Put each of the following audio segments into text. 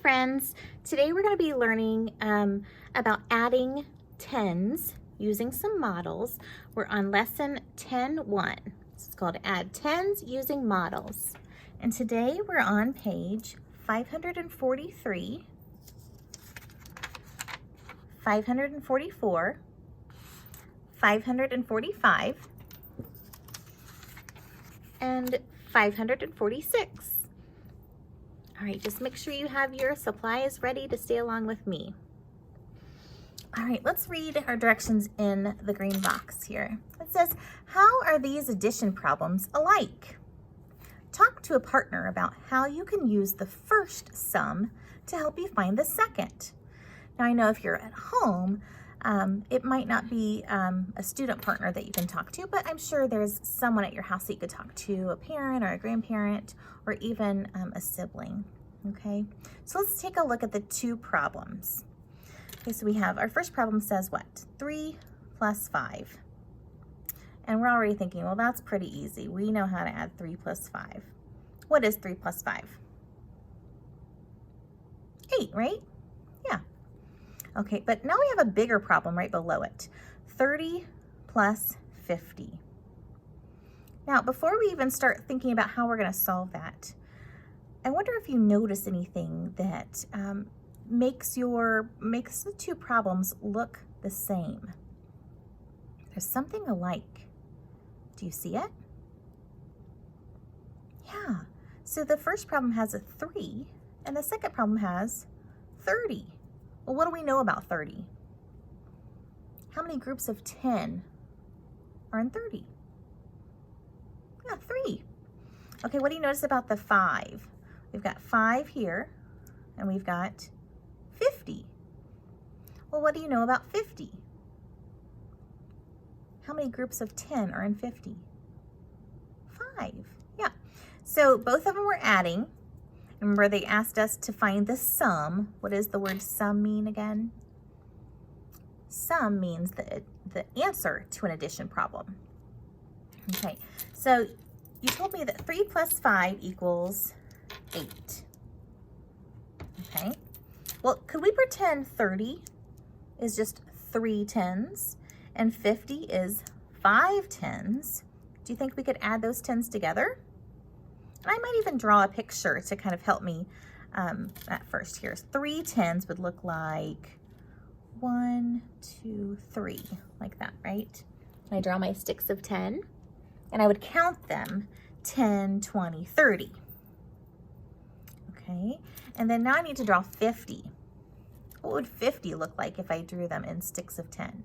friends. Today we're going to be learning about adding tens using some models. We're on lesson 10.1. It's called Add Tens Using Models. And today we're on page 543, 544, 545, and 546. All right, just make sure you have your supplies ready to stay along with me. All right, let's read our directions in the green box here. It says, how are these addition problems alike? Talk to a partner about how you can use the first sum to help you find the second. Now, I know if you're at home, it might not be a student partner that you can talk to, but I'm sure there's someone at your house that you could talk to, a parent or a grandparent, or even a sibling, okay? So let's take a look at the two problems. Okay, so we have, our first problem says what? 3 plus 5. And we're already thinking, well, that's pretty easy. We know how to add 3 plus 5. What is 3 plus 5? 8, right? Yeah. Okay, but now we have a bigger problem right below it. 30 plus 50. Now, before we even start thinking about how we're going to solve that, I wonder if you notice anything that makes the two problems look the same. There's something alike. Do you see it? Yeah. So the first problem has a 3, and the second problem has 30. Well, what do we know about 30? How many groups of 10 are in 30? Yeah, 3. Okay, what do you notice about the 5? We've got 5 here, and we've got 50. Well, what do you know about 50? How many groups of 10 are in 50? 5. Yeah. So both of them were adding. Remember, they asked us to find the sum. What does the word sum mean again? Sum means the answer to an addition problem. Okay, so you told me that 3 plus 5 equals 8. Okay, well, could we pretend 30 is just 3 tens and 50 is 5 tens? Do you think we could add those tens together? I might even draw a picture to kind of help me at first here. 3 tens would look like 1, 2, 3, like that, right? I draw my sticks of 10, and I would count them 10, 20, 30. Okay, and then now I need to draw 50. What would 50 look like if I drew them in sticks of 10?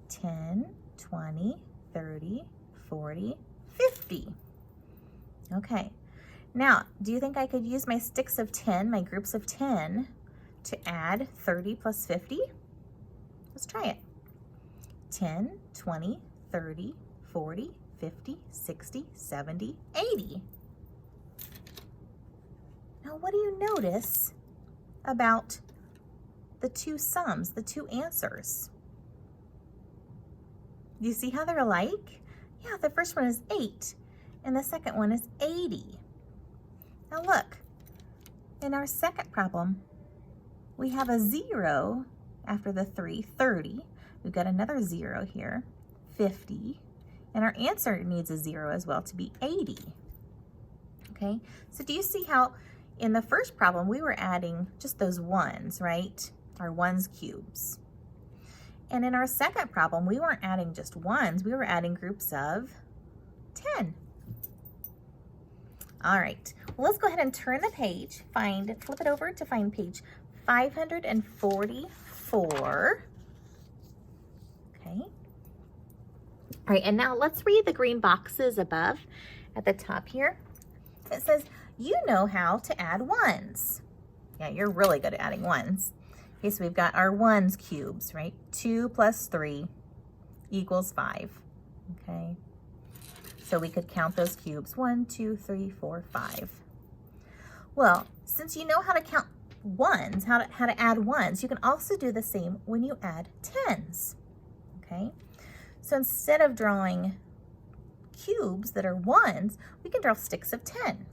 10, 20, 30, 40, 50. Okay, now, do you think I could use my sticks of 10, my groups of 10, to add 30 plus 50? Let's try it. 10, 20, 30, 40, 50, 60, 70, 80. Now, what do you notice about the two sums, the two answers? Do you see how they're alike? Yeah, the first one is 8, and the second one is 80. Now look, in our second problem, we have a 0 after the 3, 30. We've got another 0 here, 50, and our answer needs a 0 as well to be 80. Okay, so do you see how in the first problem we were adding just those ones, right? Our ones cubes. And in our second problem, we weren't adding just ones, we were adding groups of 10. All right, well, let's go ahead and turn the page, flip it over to find page 544. Okay. All right, and now let's read the green boxes above at the top here. It says, you know how to add ones. Yeah, you're really good at adding ones. Okay, so we've got our ones cubes, right? 2 plus 3 equals 5, okay? So we could count those cubes, 1, 2, 3, 4, 5. Well, since you know how to count ones, how to add ones, you can also do the same when you add tens, okay? So instead of drawing cubes that are ones, we can draw sticks of 10.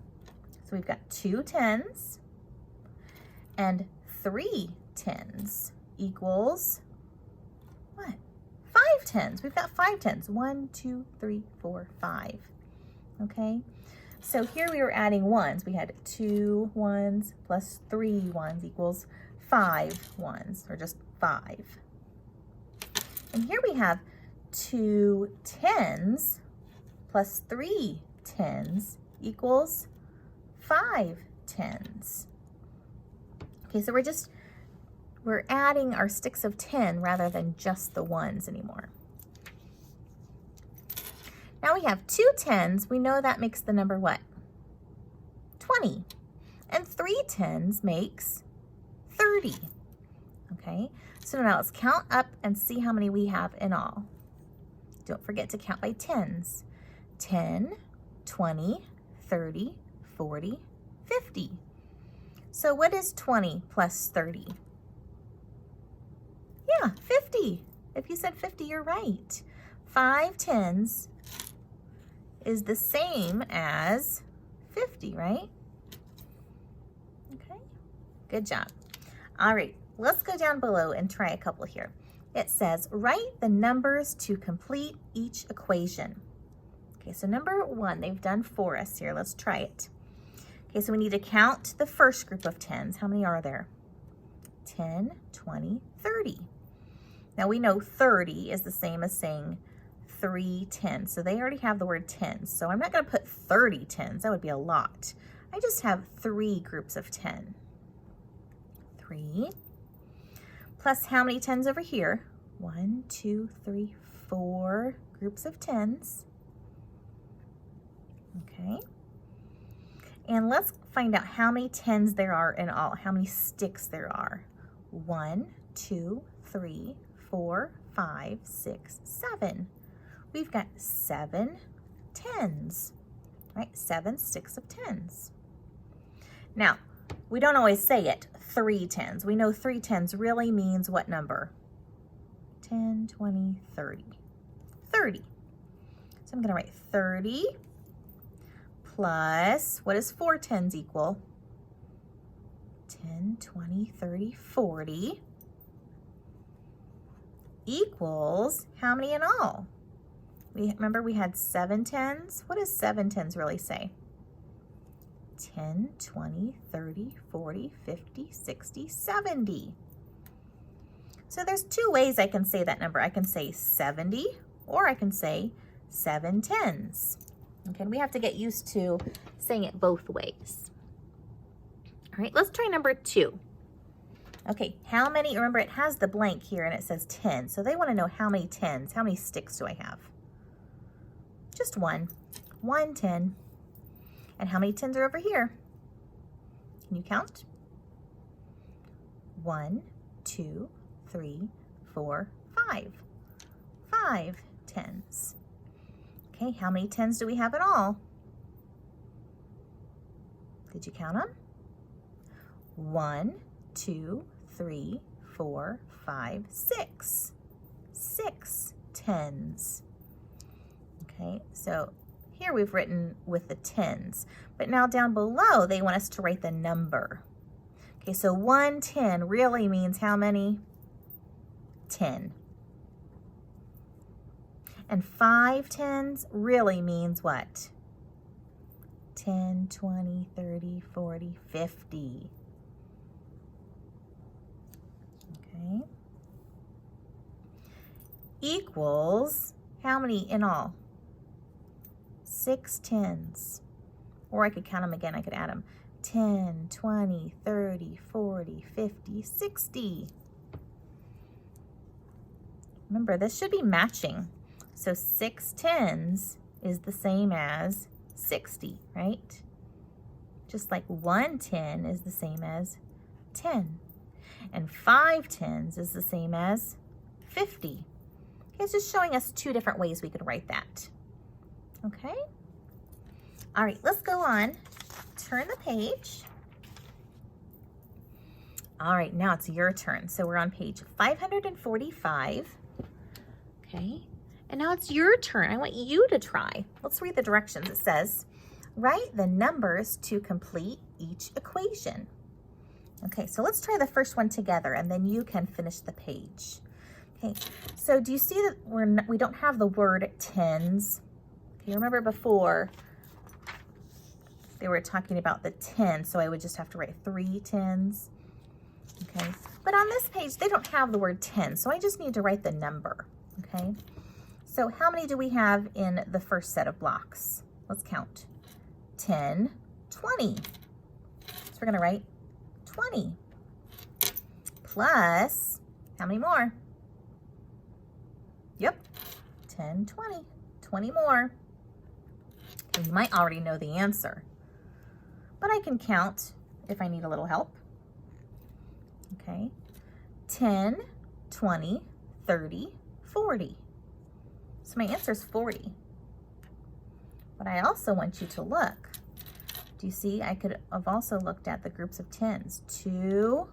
So we've got 2 tens and 3 tens equals what? 5 tens. We've got 5 tens. 1, 2, 3, 4, 5. Okay, so here we were adding ones. We had 2 ones plus 3 ones equals 5 ones, or just 5. And here we have 2 tens plus 3 tens equals 5 tens. Okay, so we're adding our sticks of 10 rather than just the ones anymore. Now we have 2 tens. We know that makes the number what? 20. And 3 tens makes 30. Okay, so now let's count up and see how many we have in all. Don't forget to count by tens. 10, 20, 30, 40, 50. So what is 20 plus 30? Yeah, 50. If you said 50, you're right. 5 tens is the same as 50, right? Okay, good job. All right, let's go down below and try a couple here. It says, write the numbers to complete each equation. Okay, so number 1, they've done for us here. Let's try it. Okay, so we need to count the first group of tens. How many are there? 10, 20, 30. Now we know 30 is the same as saying 3 tens. So they already have the word tens. So I'm not going to put 30 tens. That would be a lot. I just have 3 groups of 10. 3 plus how many tens over here? 1, 2, 3, 4 groups of tens. Okay. And let's find out how many tens there are in all, how many sticks there are. 1, 2, 3, 4, 5, 6, 7. We've got 7 tens, right? 7 sticks of tens. Now, we don't always say it, 3 tens. We know 3 tens really means what number? 10, 20, 30. 30. So I'm going to write 30 plus, what does 4 tens equal? 10, 20, 30, 40 equals how many in all? Remember we had 7 tens. What does 7 tens really say? 10, 20, 30, 40, 50, 60, 70. So there's 2 ways I can say that number. I can say 70 or I can say 7 tens. Okay, we have to get used to saying it both ways. All right, let's try number 2. Okay, how many, remember it has the blank here and it says 10. So they want to know how many tens, how many sticks do I have? Just 1, 1 10. And how many tens are over here? Can you count? 1, 2, 3, 4, 5. 5 tens. Okay, how many tens do we have in all? Did you count them? 1, 2, 3, 4, 5, 6. 6 tens. Okay, so here we've written with the tens, but now down below they want us to write the number. Okay, so 1 10 really means how many? 10. And 5 tens really means what? 10, 20, 30, 40, 50. Okay. Equals how many in all? 6 tens. Or I could count them again. I could add them. 10, 20, 30, 40, 50, 60. Remember, this should be matching. So 6 tens is the same as 60, right? Just like 1 10 is the same as 10. And 5 tens is the same as 50. Okay, it's just showing us 2 different ways we could write that. Okay? All right, let's go on. Turn the page. All right, now it's your turn. So we're on page 545. Okay, and now it's your turn. I want you to try. Let's read the directions. It says, write the numbers to complete each equation. Okay, so let's try the first one together and then you can finish the page. Okay, so do you see that we don't have the word tens? Okay, remember before they were talking about the 10, so I would just have to write 3 tens. Okay, but on this page, they don't have the word 10, so I just need to write the number, okay? So how many do we have in the first set of blocks? Let's count. 10, 20. So we're gonna write 20 plus, how many more? Yep, 10, 20, 20 more. And you might already know the answer, but I can count if I need a little help. Okay, 10, 20, 30, 40. So my answer is 40. But I also want you to look. Do you see? I could have also looked at the groups of tens. 2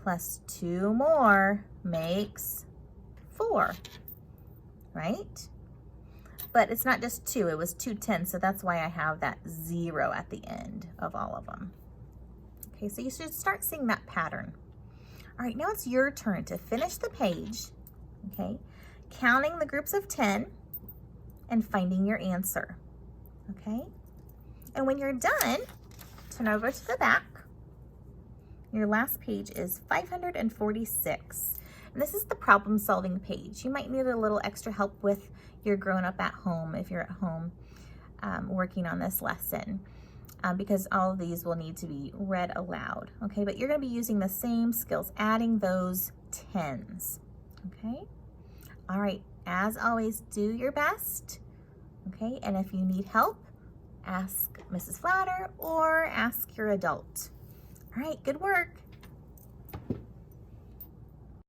plus 2 more makes 4, right? But it's not just 2, it was 2 tens, so that's why I have that 0 at the end of all of them. Okay, so you should start seeing that pattern. All right, now it's your turn to finish the page, okay? Counting the groups of 10 and finding your answer, okay? And when you're done, turn over to the back. Your last page is 546. And this is the problem-solving page. You might need a little extra help with your grown-up at home if you're at home working on this lesson. Because all of these will need to be read aloud, okay? But you're gonna be using the same skills, adding those tens, okay? All right, as always, do your best, okay? And if you need help, ask Mrs. Flatter or ask your adult. All right, good work.